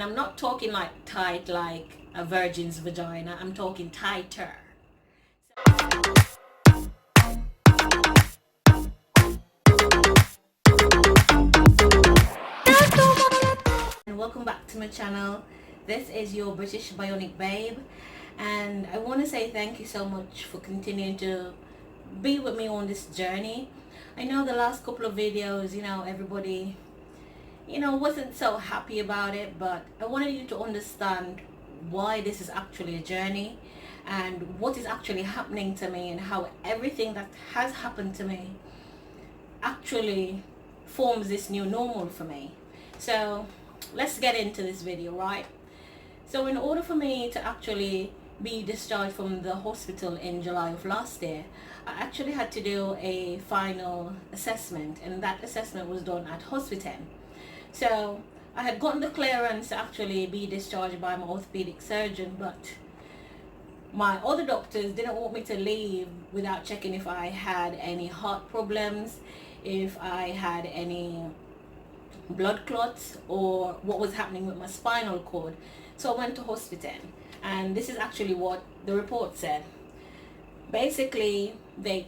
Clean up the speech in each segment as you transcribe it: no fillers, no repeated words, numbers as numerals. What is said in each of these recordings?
And I'm not talking like tight like a virgin's vagina. I'm talking tighter. And welcome back to my channel. This is your British Bionic Babe, and I want to say thank you so much for continuing to be with me on this journey. I know the last couple of videos, everybody wasn't so happy about it, but I wanted you to understand why this is actually a journey and what is actually happening to me, and how everything that has happened to me actually forms this new normal for me. So let's get into this video, right? So in order for me to actually be discharged from the hospital in July of last year, I actually had to do a final assessment, and that assessment was done at hospital. So I had gotten the clearance to actually be discharged by my orthopedic surgeon, but my other doctors didn't want me to leave without checking if I had any heart problems, if I had any blood clots, or what was happening with my spinal cord. So I went to hospital, and this is actually what the report said. Basically, they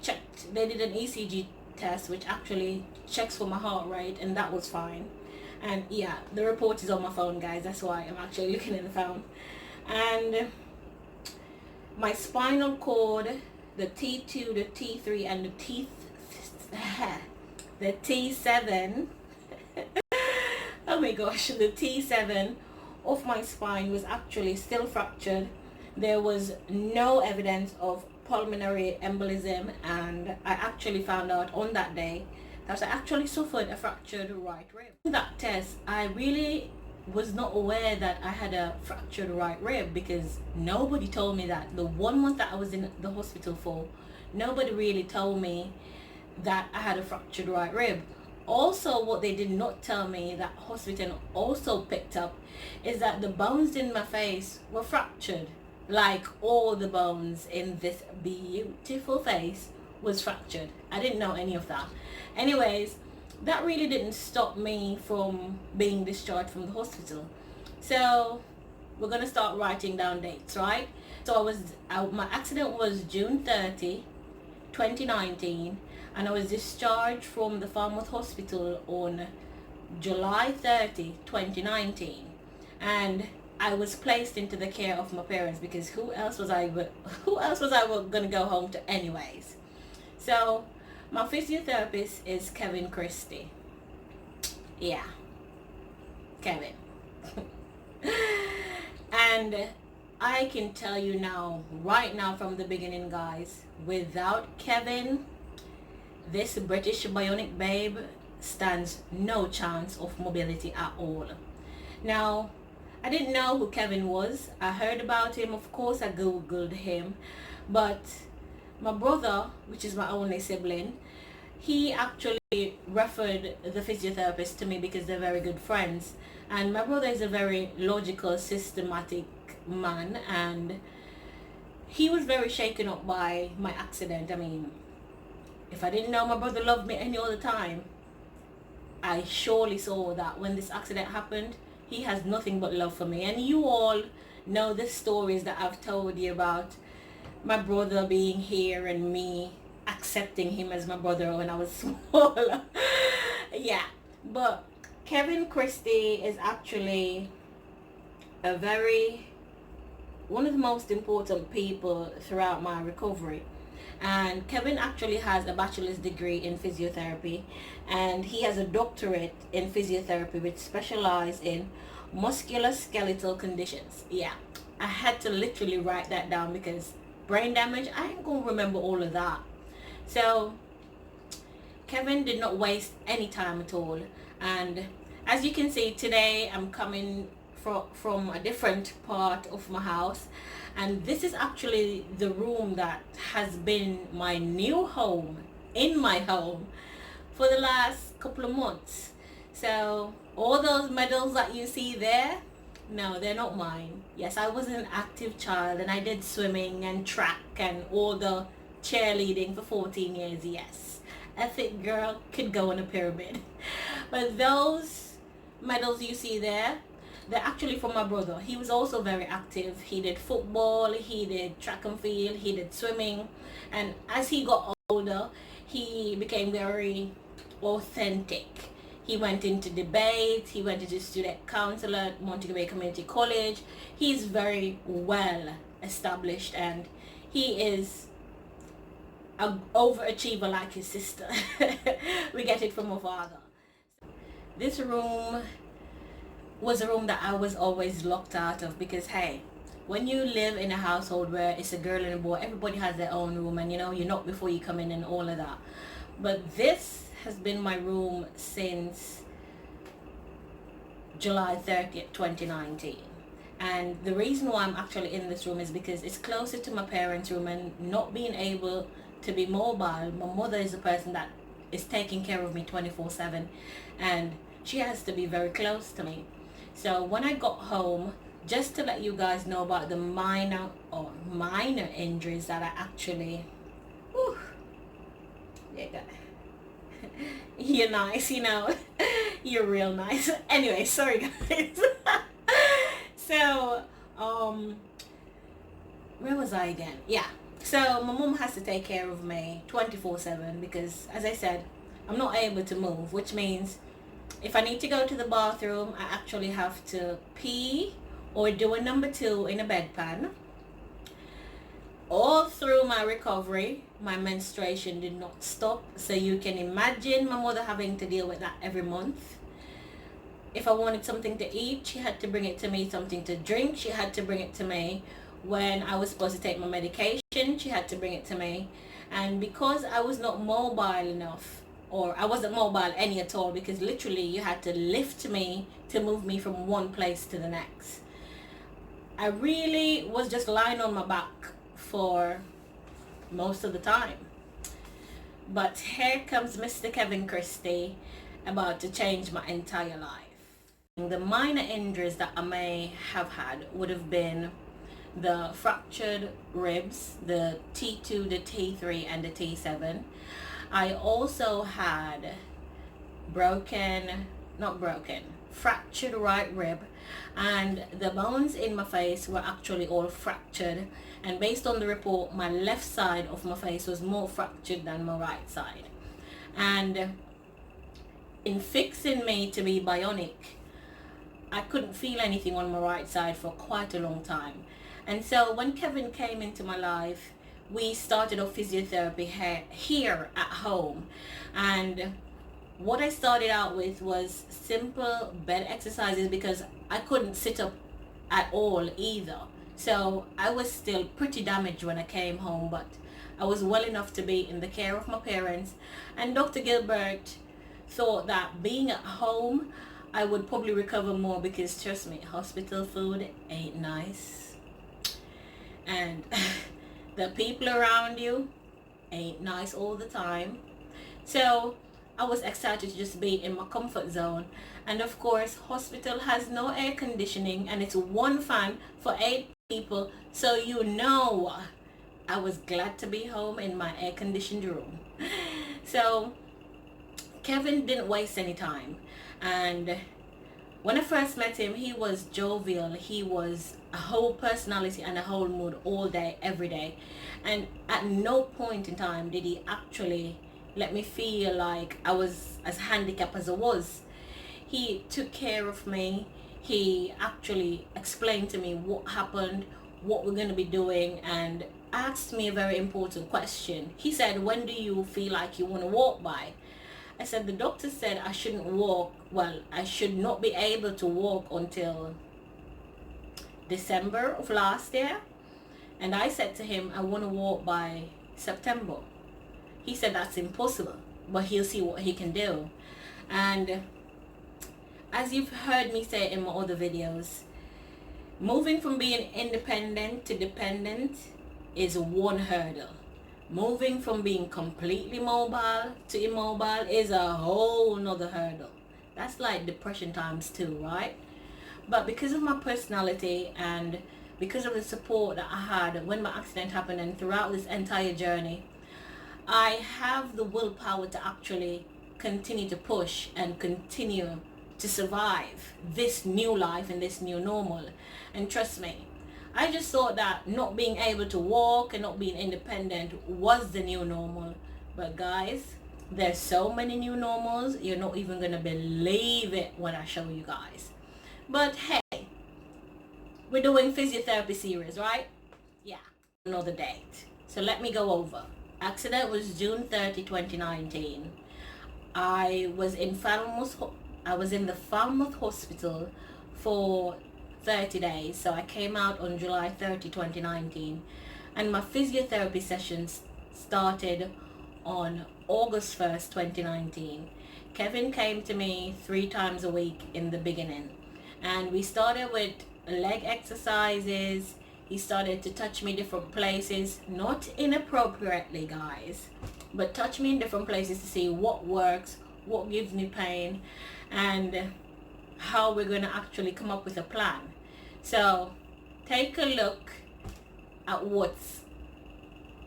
did an ECG test, which actually checks for my heart rate, and that was fine. And yeah, the report is on my phone, guys. That's why I'm actually looking at the phone. And my spinal cord, the T2, the T3, and the T7 oh my gosh, the T7 of my spine was actually still fractured. There was no evidence of pulmonary embolism, and I actually found out on that day that I actually suffered a fractured right rib. In that test, I really was not aware that I had a fractured right rib, because nobody told me that. The 1 month that I was in the hospital for, nobody really told me that I had a fractured right rib. Also, what they did not tell me that hospital also picked up is that the bones in my face were fractured. Like, all the bones in this beautiful face was fractured. I didn't know any of that. Anyways, that really didn't stop me from being discharged from the hospital. So we're gonna start writing down dates, right? So my accident was June 30, 2019, and I was discharged from the Falmouth Hospital on July 30, 2019, and I was placed into the care of my parents, because who else was I gonna go home to anyways? So my physiotherapist is Kevin Christie. Yeah, Kevin. And I can tell you now, right now, from the beginning, guys, without Kevin, this British Bionic Babe stands no chance of mobility at all. Now, I didn't know who Kevin was. I heard about him, of course I googled him, but my brother, which is my only sibling, he actually referred the physiotherapist to me because they're very good friends. And my brother is a very logical, systematic man, and he was very shaken up by my accident. I mean, if I didn't know my brother loved me any other time, I surely saw that when this accident happened, he has nothing but love for me. And you all know the stories that I've told you about my brother being here and me accepting him as my brother when I was small. Yeah, but Kevin Christie is actually one of the most important people throughout my recovery. And Kevin actually has a bachelor's degree in physiotherapy, and he has a doctorate in physiotherapy which specializes in musculoskeletal conditions. Yeah, I had to literally write that down, because brain damage, I ain't gonna remember all of that. So Kevin did not waste any time at all, and as you can see, today I'm coming from a different part of my house, and this is actually the room that has been my new home in my home for the last couple of months. So all those medals that you see there, no, they're not mine. Yes, I was an active child, and I did swimming and track and all the cheerleading for 14 years. Yes, a fit girl could go on a pyramid. But those medals you see there, They're actually from my brother. He was also very active. He did football, he did track and field, he did swimming. And as he got older, he became very authentic. He went into debate, he went into student council at Montego Bay Community College. He's very well established, and he is an overachiever like his sister. We get it from my father. This room was a room that I was always locked out of, because hey, when you live in a household where it's a girl and a boy, everybody has their own room, and you know, you knock before you come in and all of that. But this has been my room since July 30th, 2019. And the reason why I'm actually in this room is because it's closer to my parents' room, and not being able to be mobile. My mother is a person that is taking care of me 24/7, and she has to be very close to me. So when I got home, just to let you guys know about the minor injuries that I actually, whew, yeah, you're nice, you know. You're real nice. Anyway, sorry guys. So where was I again? Yeah, so my mom has to take care of me 24/7, because as I said, I'm not able to move, which means if I need to go to the bathroom, I actually have to pee or do a number 2 in a bedpan. All through my recovery, my menstruation did not stop. So you can imagine my mother having to deal with that every month. If I wanted something to eat, she had to bring it to me. Something to drink, she had to bring it to me. When I was supposed to take my medication, she had to bring it to me. And because I was not mobile enough, or I wasn't mobile any at all, because literally you had to lift me to move me from one place to the next, I really was just lying on my back for most of the time. But here comes Mr. Kevin Christie, about to change my entire life. The minor injuries that I may have had would have been the fractured ribs, the T2, the T3, and the T7. I also had fractured right rib, and the bones in my face were actually all fractured, and based on the report, my left side of my face was more fractured than my right side. And in fixing me to be bionic, I couldn't feel anything on my right side for quite a long time. And so when Kevin came into my life, we started off physiotherapy here at home. And what I started out with was simple bed exercises, because I couldn't sit up at all either. So I was still pretty damaged when I came home, but I was well enough to be in the care of my parents. And Dr. Gilbert thought that being at home, I would probably recover more, because trust me, hospital food ain't nice. And the people around you ain't nice all the time. So I was excited to just be in my comfort zone. And of course, hospital has no air conditioning, and it's one fan for 8 people. So you know, I was glad to be home in my air conditioned room. So Kevin didn't waste any time. And when I first met him, he was jovial. He was a whole personality and a whole mood all day, every day. And at no point in time did he actually let me feel like I was as handicapped as I was. He took care of me. He actually explained to me what happened, what we're going to be doing, and asked me a very important question. He said, when do you feel like you want to walk by? I said, the doctor said I shouldn't walk. Well, I should not be able to walk until December of last year. And I said to him, I want to walk by September. He said that's impossible, but he'll see what he can do. And as you've heard me say in my other videos, moving from being independent to dependent is one hurdle. Moving from being completely mobile to immobile is a whole nother hurdle. That's like depression times 2, right? But because of my personality and because of the support that I had when my accident happened and throughout this entire journey, I have the willpower to actually continue to push and continue to survive this new life and this new normal. And trust me, I just thought that not being able to walk and not being independent was the new normal. But guys, there's so many new normals, you're not even gonna believe it when I show you guys. But hey, we're doing physiotherapy series, right? Yeah, another date. So let me go over. Accident was June 30, 2019. I was in the Falmouth Hospital for 30 days. So I came out on July 30, 2019. And my physiotherapy sessions started on August 1st, 2019. Kevin came to me 3 times a week in the beginning. And we started with leg exercises. He started to touch me different places, not inappropriately, guys, but touch me in different places to see what works, what gives me pain, and how we're going to actually come up with a plan. So take a look at what's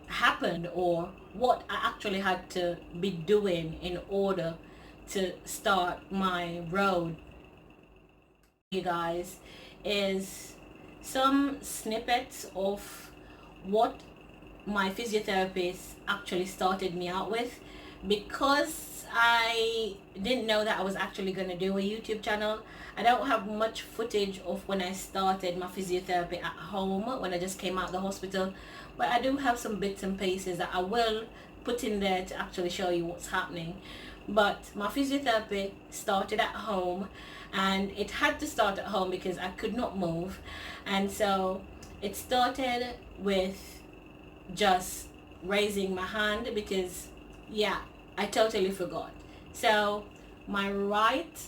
happened or what I actually had to be doing in order to start my road. You guys, is some snippets of what my physiotherapist actually started me out with, because I didn't know that I was actually going to do a YouTube channel. I don't have much footage of when I started my physiotherapy at home when I just came out of the hospital, but I do have some bits and pieces that I will put in there to actually show you what's happening. But my physiotherapy started at home, and it had to start at home because I could not move. And so it started with just raising my hand because, yeah, I totally forgot. So my right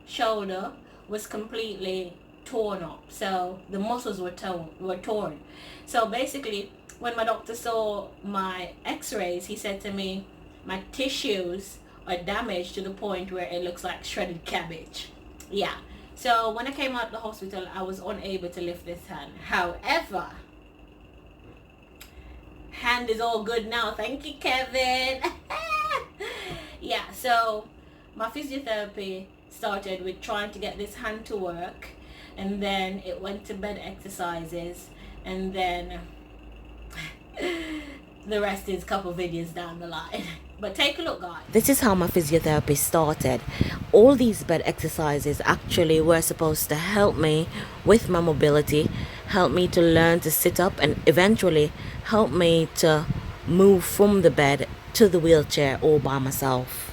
shoulder was completely torn up. So the muscles were torn. So basically, when my doctor saw my x-rays, he said to me, my tissues are damaged to the point where it looks like shredded cabbage. Yeah. So when I came out of the hospital, I was unable to lift this hand. However, hand is all good now. Thank you, Kevin. Yeah, so my physiotherapy started with trying to get this hand to work, and then it went to bed exercises, and then the rest is a couple videos down the line. But take a look, guys. This is how my physiotherapy started. All these bed exercises actually were supposed to help me with my mobility, help me to learn to sit up, and eventually help me to move from the bed to the wheelchair all by myself.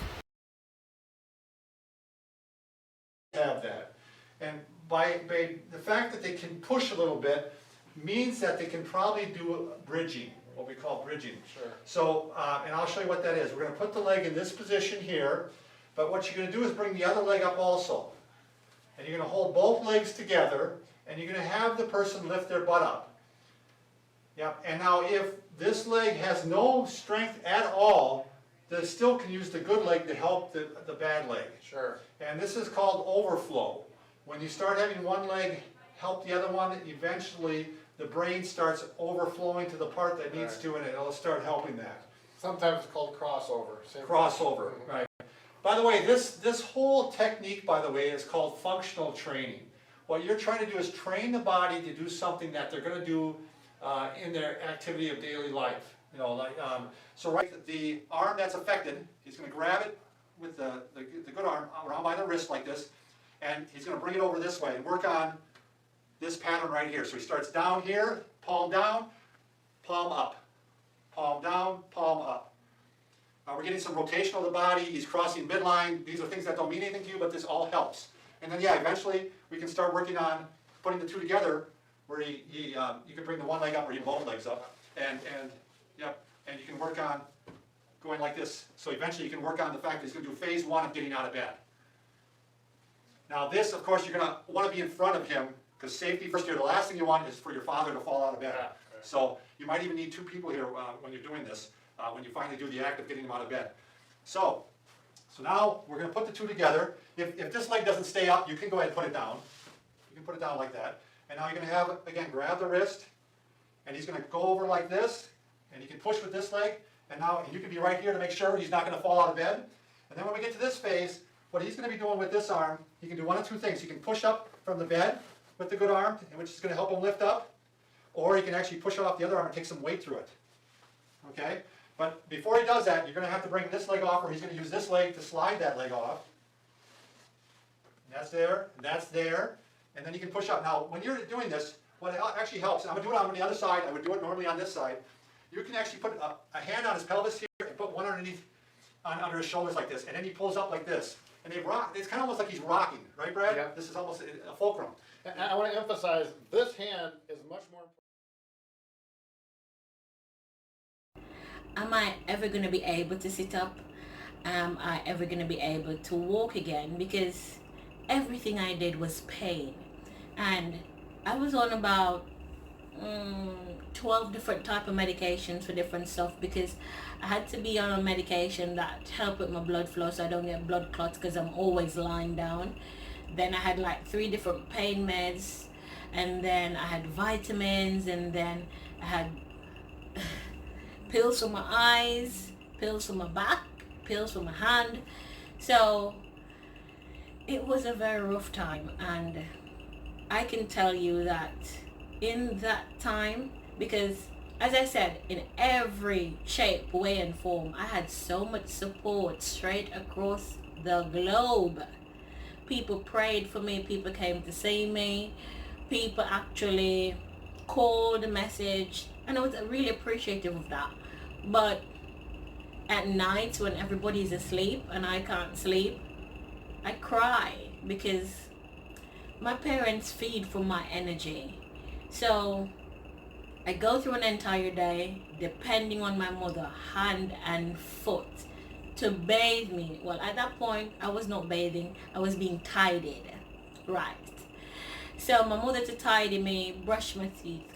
Have that. And by the fact that they can push a little bit means that they can probably do bridging, what we call bridging. Sure. So, and I'll show you what that is. We're going to put the leg in this position here, but what you're going to do is bring the other leg up also. And you're going to hold both legs together, and you're going to have the person lift their butt up. Yep. And now if this leg has no strength at all, they still can use the good leg to help the bad leg. Sure. And this is called overflow. When you start having one leg help the other one, eventually the brain starts overflowing to the part that needs to, and it'll start helping that. Sometimes it's called crossover. Same Crossover, right. By the way, this whole technique, by the way, is called functional training. What you're trying to do is train the body to do something that they're going to do in their activity of daily life. You know, like so. Right, the arm that's affected, he's going to grab it with the good arm around by the wrist like this, and he's going to bring it over this way and work on this pattern right here. So he starts down here, palm down, palm up, palm down, palm up. We're getting some rotation of the body. He's crossing midline. These are things that don't mean anything to you, but this all helps. And then, yeah, eventually we can start working on putting the two together, where you can bring the one leg up or even both legs up, and you can work on going like this. So eventually you can work on the fact that he's going to do phase one of getting out of bed. Now this, of course, you're going to want to be in front of him, because safety first here. The last thing you want is for your father to fall out of bed. So you might even need two people here when you're doing this, when you finally do the act of getting him out of bed. So now we're going to put the two together. If this leg doesn't stay up, you can go ahead and put it down. You can put it down like that. And now you're going to have, again, grab the wrist, and he's going to go over like this, and you can push with this leg, and now you can be right here to make sure he's not going to fall out of bed. And then when we get to this phase, what he's going to be doing with this arm, he can do one of two things. He can push up from the bed with the good arm, which is going to help him lift up, or he can actually push it off the other arm and take some weight through it. Okay? But before he does that, you're going to have to bring this leg off, or he's going to use this leg to slide that leg off. And that's there, and that's there, and then you can push up. Now, when you're doing this, what actually helps, and I'm going to do it on the other side, I would do it normally on this side, you can actually put a hand on his pelvis here and put one underneath, under his shoulders like this, and then he pulls up like this. And they rock, it's kind of almost like he's rocking, right, Brad? Yeah. This is almost a fulcrum. And I want to emphasize, this hand is much more important. Am I ever going to be able to sit up? Am I ever going to be able to walk again? Because everything I did was pain. And I was on about 12 different type of medications for different stuff, because I had to be on a medication that helped with my blood flow so I don't get blood clots, because I'm always lying down. Then I had like 3 different pain meds, and then I had vitamins, and then I had pills for my eyes, pills for my back, pills for my hand. So it was a very rough time, and I can tell you that in that time, because as I said, in every shape, way and form, I had so much support straight across the globe. People prayed for me, people came to see me, people actually called, messaged, and I was really appreciative of that. But at night when everybody's asleep and I can't sleep, I cry, because my parents feed from my energy. So I go through an entire day depending on my mother, hand and foot, to bathe me. Well, at that point, I was not bathing. I was being tidied. Right. So my mother to tidy me, brush my teeth.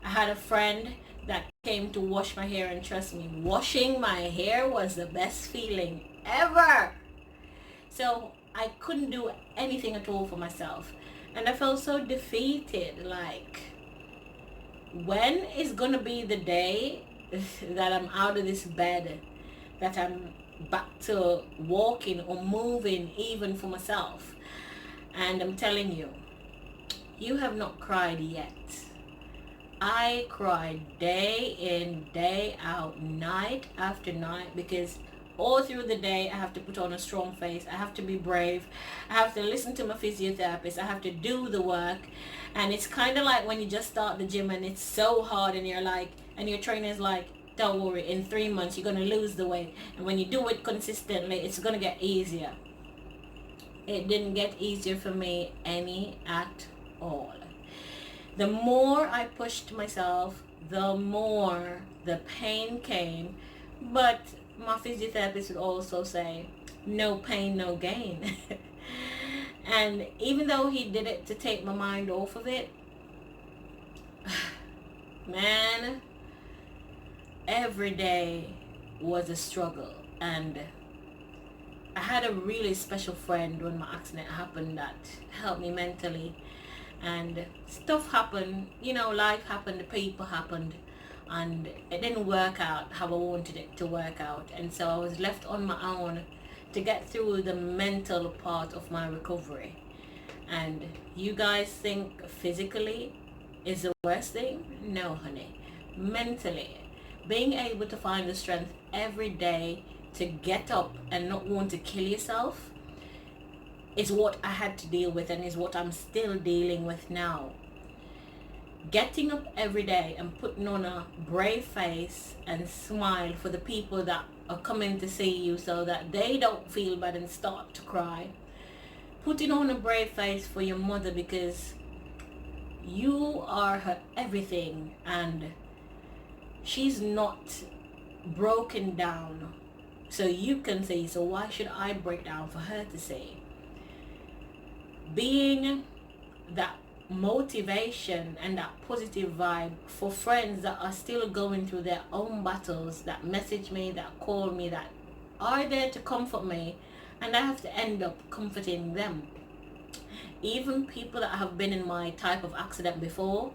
I had a friend that came to wash my hair, and trust me, washing my hair was the best feeling ever. So I couldn't do anything at all for myself. And I felt so defeated, like, when is gonna be the day that I'm out of this bed, that I'm back to walking or moving even for myself? And I'm telling you, you have not cried yet. I cried day in, day out, night after night, because all through the day I have to put on a strong face, I have to be brave, I have to listen to my physiotherapist, I have to do the work. And it's kind of like when you just start the gym and it's so hard, and you're like, and your trainer's like, don't worry, in 3 months you're going to lose the weight, and when you do it consistently it's going to get easier. It didn't get easier for me any at all. The more I pushed myself, the more the pain came. But my physiotherapist would also say, no pain, no gain. And even though he did it to take my mind off of it, man, every day was a struggle. And I had a really special friend when my accident happened that helped me mentally. And stuff happened, you know, life happened, people happened, and it didn't work out how I wanted it to work out. And so I was left on my own to get through the mental part of my recovery. And you guys think physically is the worst thing? No, honey. Mentally, being able to find the strength every day to get up and not want to kill yourself is what I had to deal with, and is what I'm still dealing with now. Getting up every day and putting on a brave face and smile for the people that are coming to see you, so that they don't feel bad and start to cry. Putting on a brave face for your mother, because you are her everything, and she's not broken down so you can see, so why should I break down for her to see? Being that motivation and that positive vibe for friends that are still going through their own battles, that message me, that call me, that are there to comfort me, and I have to end up comforting them. Even people that have been in my type of accident before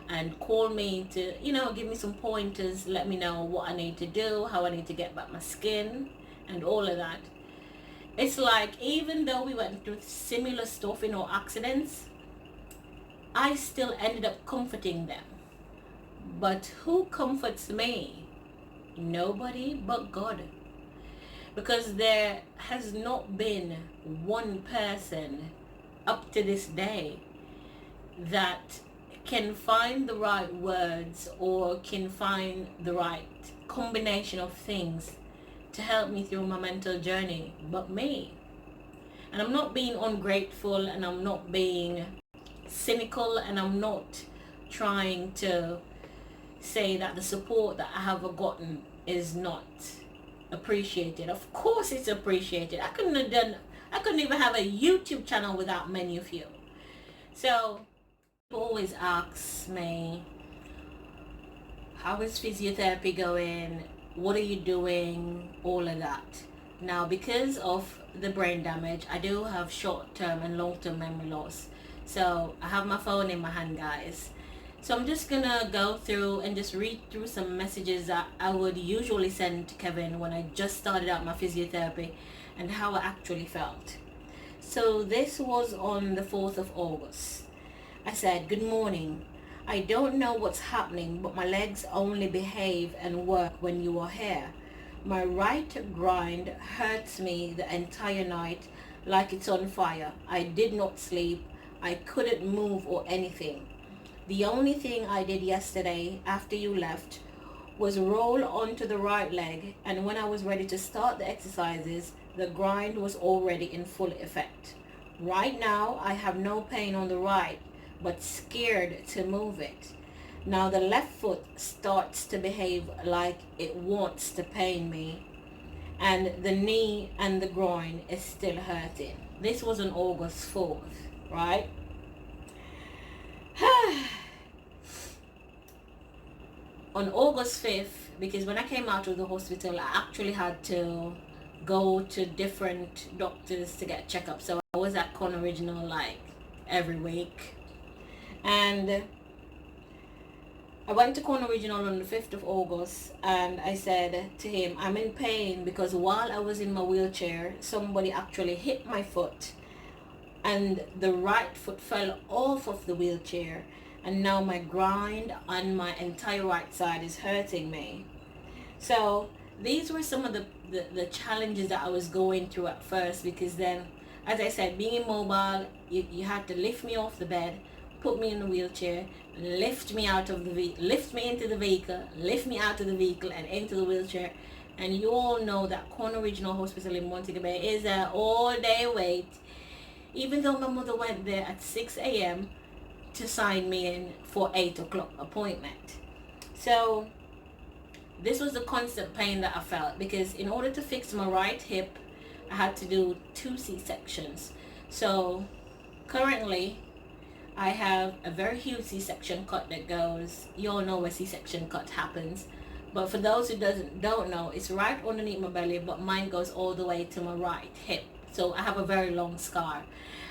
and call me to, you know, give me some pointers, let me know what I need to do, how I need to get back my skin and all of that. It's like, even though we went through similar stuff in our accidents, I still ended up comforting them. But who comforts me? Nobody but God. Because there has not been one person up to this day that can find the right words or can find the right combination of things to help me through my mental journey but me. And I'm not being ungrateful, and I'm not being cynical, and I'm not trying to say that the support that I have gotten is not appreciated. Of course it's appreciated. I couldn't even have a YouTube channel without many of you. So people always ask me, how is physiotherapy going? What are you doing? All of that. Now, because of the brain damage, I do have short-term and long-term memory loss. So I have my phone in my hand, guys. So I'm just gonna go through and just read through some messages that I would usually send to Kevin when I just started out my physiotherapy and how I actually felt. So this was on the 4th of August. I said, "Good morning. I don't know what's happening, but my legs only behave and work when you are here. My right groin hurts me the entire night like it's on fire. I did not sleep. I couldn't move or anything. The only thing I did yesterday after you left was roll onto the right leg, and when I was ready to start the exercises, the grind was already in full effect. Right now, I have no pain on the right, but scared to move it. Now the left foot starts to behave like it wants to pain me, and the knee and the groin is still hurting." This was on August 4th, right? On August 5th, because when I came out of the hospital, I actually had to go to different doctors to get checkups. So I was at Con Original like every week. And I went to Con Original on the 5th of August, and I said to him, "I'm in pain because while I was in my wheelchair, somebody actually hit my foot, and the right foot fell off of the wheelchair, and now my grind on my entire right side is hurting me." So these were some of the challenges that I was going through at first, because then, as I said, being immobile, you had to lift me off the bed, put me in the wheelchair, lift me into the vehicle, lift me out of the vehicle and into the wheelchair. And you all know that Corner Regional Hospital in Montego Bay is an all-day wait, even though my mother went there at 6 a.m. to sign me in for 8 o'clock appointment. So this was the constant pain that I felt, because in order to fix my right hip, I had to do 2 C-sections. So currently I have a very huge C-section cut that goes, you all know where C-section cut happens, but for those who don't know, it's right underneath my belly, but mine goes all the way to my right hip. So I have a very long scar.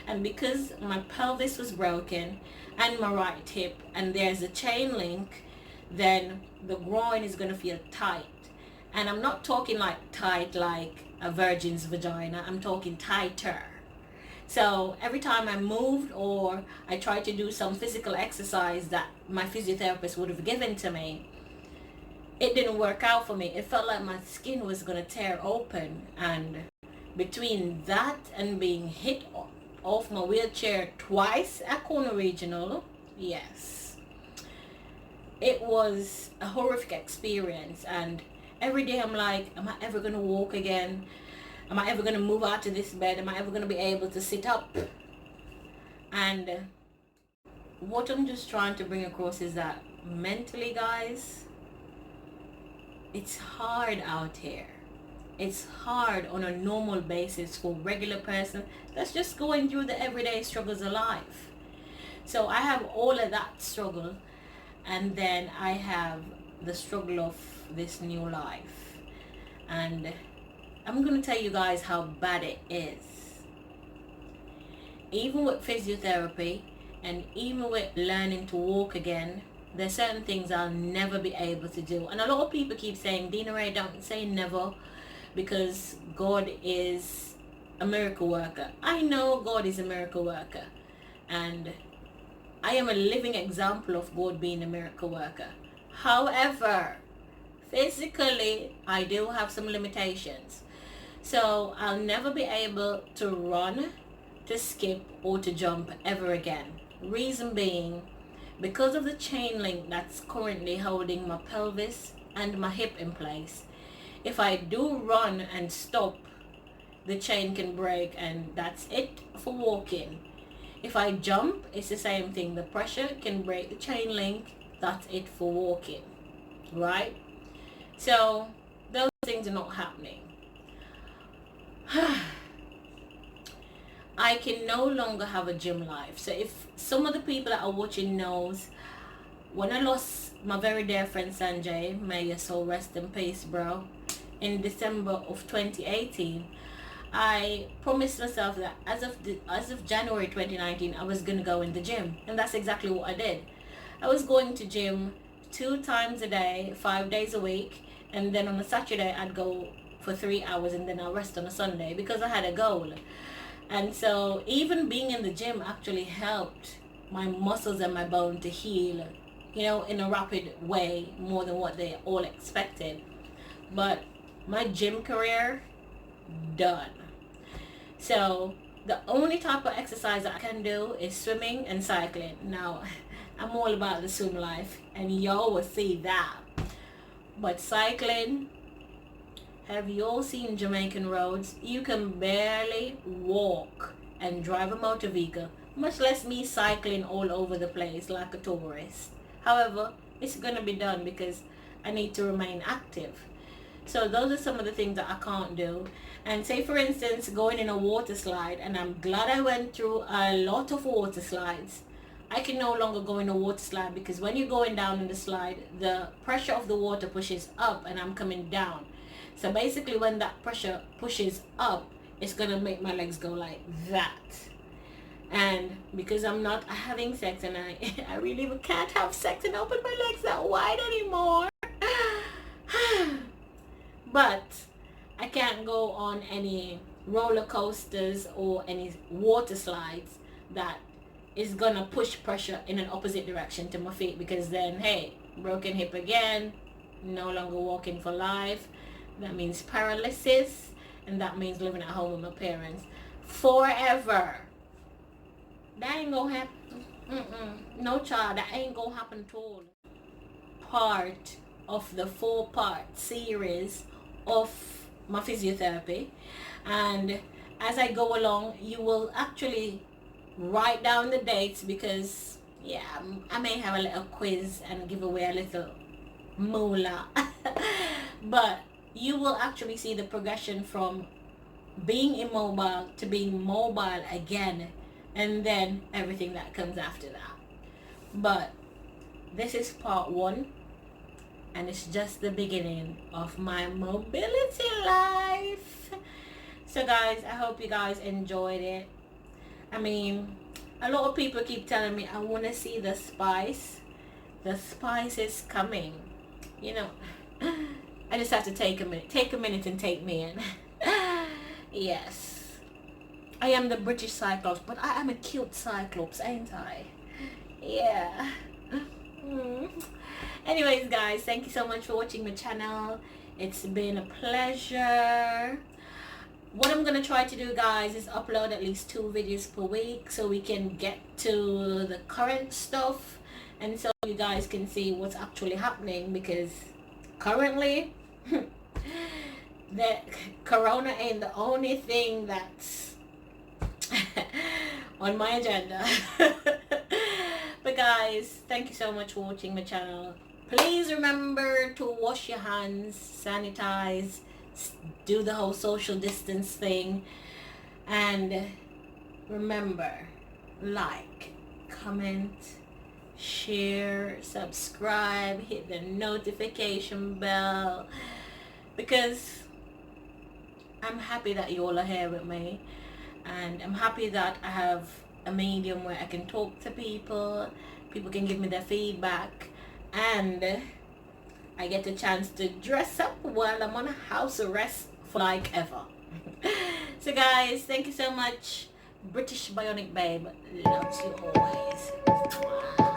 And because my pelvis was broken and my right hip, and there's a chain link, then the groin is going to feel tight. And I'm not talking like tight like a virgin's vagina, I'm talking tighter. So every time I moved or I tried to do some physical exercise that my physiotherapist would have given to me, it didn't work out for me. It felt like my skin was going to tear open. And between that and being hit off my wheelchair twice at Corner Regional, yes, it was a horrific experience. And every day I'm like, am I ever going to walk again? Am I ever going to move out of this bed? Am I ever going to be able to sit up? And what I'm just trying to bring across is that mentally, guys, it's hard out here. It's hard on a normal basis for a regular person that's just going through the everyday struggles of life. So I have all of that struggle, and then I have the struggle of this new life. And I'm going to tell you guys how bad it is. Even with physiotherapy and even with learning to walk again, there's certain things I'll never be able to do. And a lot of people keep saying, Dina Ray, don't say never, because God is a miracle worker. I know God is a miracle worker, and I am a living example of God being a miracle worker. However, physically, I do have some limitations. So I'll never be able to run, to skip, or to jump ever again. Reason being, because of the chain link that's currently holding my pelvis and my hip in place. If I do run and stop, the chain can break, and that's it for walking. If I jump, it's the same thing. The pressure can break the chain link. That's it for walking, right? So those things are not happening. I can no longer have a gym life. So if some of the people that are watching knows, when I lost my very dear friend Sanjay, may your soul rest in peace, bro, in December of 2018, I promised myself that as of January 2019, I was going to go in the gym. And that's exactly what I did. I was going to gym 2 times a day, 5 days a week. And then on a Saturday, I'd go for 3 hours, and then I'll rest on a Sunday because I had a goal. And so even being in the gym actually helped my muscles and my bone to heal, in a rapid way, more than what they all expected. But my gym career, done. So the only type of exercise that I can do is swimming and cycling. Now, I'm all about the swim life, and y'all will see that. But cycling, have you all seen Jamaican roads? You can barely walk and drive a motor vehicle, much less me cycling all over the place like a tourist. However, it's going to be done because I need to remain active. So those are some of the things that I can't do. And say for instance, going in a water slide, and I'm glad I went through a lot of water slides. I can no longer go in a water slide because when you're going down in the slide, the pressure of the water pushes up and I'm coming down. So basically when that pressure pushes up, it's going to make my legs go like that. And because I'm not having sex, and I really can't have sex and open my legs that wide anymore. But I can't go on any roller coasters or any water slides that is gonna push pressure in an opposite direction to my feet, because then, hey, broken hip again, no longer walking for life. That means paralysis, and that means living at home with my parents forever. That ain't gonna happen. No, child, that ain't gonna happen at all. Part of the 4-part series of my physiotherapy, and as I go along, you will actually write down the dates, because I may have a little quiz and give away a little moolah. But you will actually see the progression from being immobile to being mobile again, and then everything that comes after that. But this is part 1, and it's just the beginning of my mobility life. So guys, I hope you guys enjoyed it. I mean, a lot of people keep telling me I want to see the spice. The spice is coming. I just have to take a minute and take me in. Yes, I am the British Cyclops, but I am a cute Cyclops, ain't I? Yeah. Anyways guys, thank you so much for watching my channel. It's been a pleasure. What I'm gonna try to do, guys, is upload at least 2 videos per week so we can get to the current stuff, and so you guys can see what's actually happening, because currently the corona ain't the only thing that's on my agenda. But guys, thank you so much for watching my channel. Please remember to wash your hands, sanitize, do the whole social distance thing, and remember, like, comment, share, subscribe, hit the notification bell, because I'm happy that you all are here with me, and I'm happy that I have a medium where I can talk to people can give me their feedback, and I get a chance to dress up while I'm on a house arrest for like ever. So guys, thank you so much. British Bionic Babe loves you always.